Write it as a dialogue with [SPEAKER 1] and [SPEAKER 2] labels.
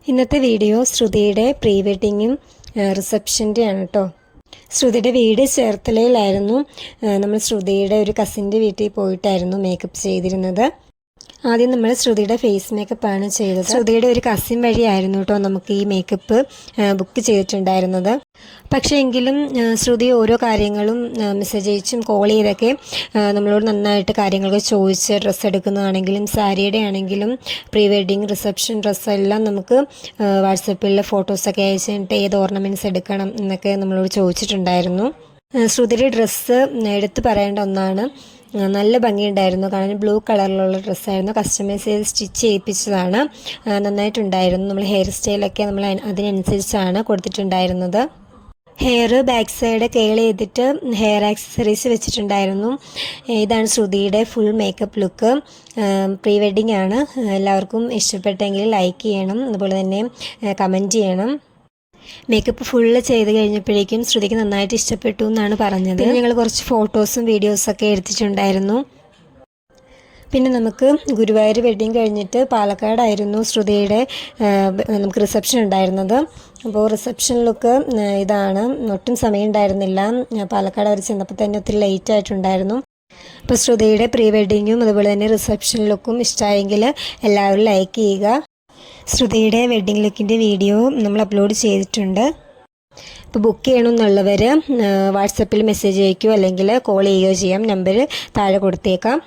[SPEAKER 1] ഇന്നത്തെ വീഡിയോ ശ്രുതിയുടെ പ്രീ വെഡിങ്ങും റിസപ്ഷൻ്റെയാണ് കേട്ടോ. ശ്രുതിയുടെ വീട് ചേർത്തലയിലായിരുന്നു. നമ്മൾ ശ്രുതിയുടെ ഒരു കസിൻ്റെ വീട്ടിൽ പോയിട്ടായിരുന്നു മേക്കപ്പ് ചെയ്തിരുന്നത്. ആദ്യം നമ്മൾ ശ്രുതിയുടെ ഫേസ് മേക്കപ്പാണ് ചെയ്തത്. ശ്രുതിയുടെ ഒരു കസിൻ വഴിയായിരുന്നു കേട്ടോ നമുക്ക് ഈ മേക്കപ്പ് ബുക്ക് ചെയ്തിട്ടുണ്ടായിരുന്നത്. പക്ഷേ എങ്കിലും ശ്രുതി ഓരോ കാര്യങ്ങളും മെസ്സേജ് അയച്ചും കോൾ ചെയ്തൊക്കെ നമ്മളോട് നന്നായിട്ട് കാര്യങ്ങളൊക്കെ ചോദിച്ച് ഡ്രസ്സ് എടുക്കുന്നതാണെങ്കിലും സാരിയുടെ ആണെങ്കിലും പ്രീ വെഡിങ് റിസപ്ഷൻ ഡ്രസ്സെല്ലാം നമുക്ക് വാട്സപ്പിൽ ഫോട്ടോസൊക്കെ അയച്ചിട്ട് ഏത് ഓർണമെൻറ്റ്സ് എടുക്കണം എന്നൊക്കെ നമ്മളോട് ചോദിച്ചിട്ടുണ്ടായിരുന്നു. ശ്രുതിയുടെ ഡ്രസ്സ് എടുത്ത് പറയേണ്ട ഒന്നാണ്. നല്ല ഭംഗിയുണ്ടായിരുന്നു. കാരണം ബ്ലൂ കളറിലുള്ള ഡ്രസ്സായിരുന്നു. കസ്റ്റമൈസ് ചെയ്ത് സ്റ്റിച്ച് ചെയ്യിപ്പിച്ചതാണ്. നന്നായിട്ടുണ്ടായിരുന്നു. നമ്മൾ ഹെയർ സ്റ്റൈലൊക്കെ നമ്മൾ അതിനനുസരിച്ചാണ് കൊടുത്തിട്ടുണ്ടായിരുന്നത്. ഹെയർ ബാക്ക് സൈഡ് കേൾ ചെയ്തിട്ട് ഹെയർ ആക്സസറീസ് വെച്ചിട്ടുണ്ടായിരുന്നു. ഇതാണ് ശ്രുതിയുടെ full makeup look. Pre wedding ആണ്. എല്ലാവർക്കും ഇഷ്ടപ്പെട്ടെങ്കിൽ ലൈക്ക് ചെയ്യണം, അതുപോലെ തന്നെ കമൻറ്റ് ചെയ്യണം. മേക്കപ്പ് ഫുള്ള് ചെയ്ത് കഴിഞ്ഞപ്പോഴേക്കും ശ്രുതിക്ക് നന്നായിട്ട് ഇഷ്ടപ്പെട്ടു എന്നാണ് പറഞ്ഞത്. ഞങ്ങൾ കുറച്ച് ഫോട്ടോസും വീഡിയോസൊക്കെ എടുത്തിട്ടുണ്ടായിരുന്നു. പിന്നെ നമുക്ക് ഗുരുവായൂർ വെഡിങ് കഴിഞ്ഞിട്ട് പാലക്കാടായിരുന്നു ശ്രുതിയുടെ നമുക്ക് റിസപ്ഷൻ ഉണ്ടായിരുന്നത്. അപ്പോൾ റിസപ്ഷൻ ലുക്ക് ഇതാണ്. ഒട്ടും സമയം ഉണ്ടായിരുന്നില്ല. പാലക്കാട് വരെ ചെന്നപ്പോൾ തന്നെ ഒത്തിരി ലേറ്റ് ആയിട്ടുണ്ടായിരുന്നു. അപ്പോൾ ശ്രുതിയുടെ പ്രീ വെഡിങ്ങും അതുപോലെ തന്നെ റിസപ്ഷൻ ലുക്കും ഇഷ്ടമായെങ്കിൽ എല്ലാവരും ലൈക്ക് ചെയ്യുക. ശ്രുതിയുടെ വെഡ്ഡിങ് ലുക്കിൻ്റെ വീഡിയോ നമ്മൾ അപ്ലോഡ് ചെയ്തിട്ടുണ്ട്. ഇപ്പോൾ ബുക്ക് ചെയ്യണമെന്നുള്ളവർ വാട്സപ്പിൽ മെസ്സേജ് അയക്കുകയോ അല്ലെങ്കിൽ കോൾ ചെയ്യുകയോ ചെയ്യാം. നമ്പർ താഴെ കൊടുത്തേക്കാം.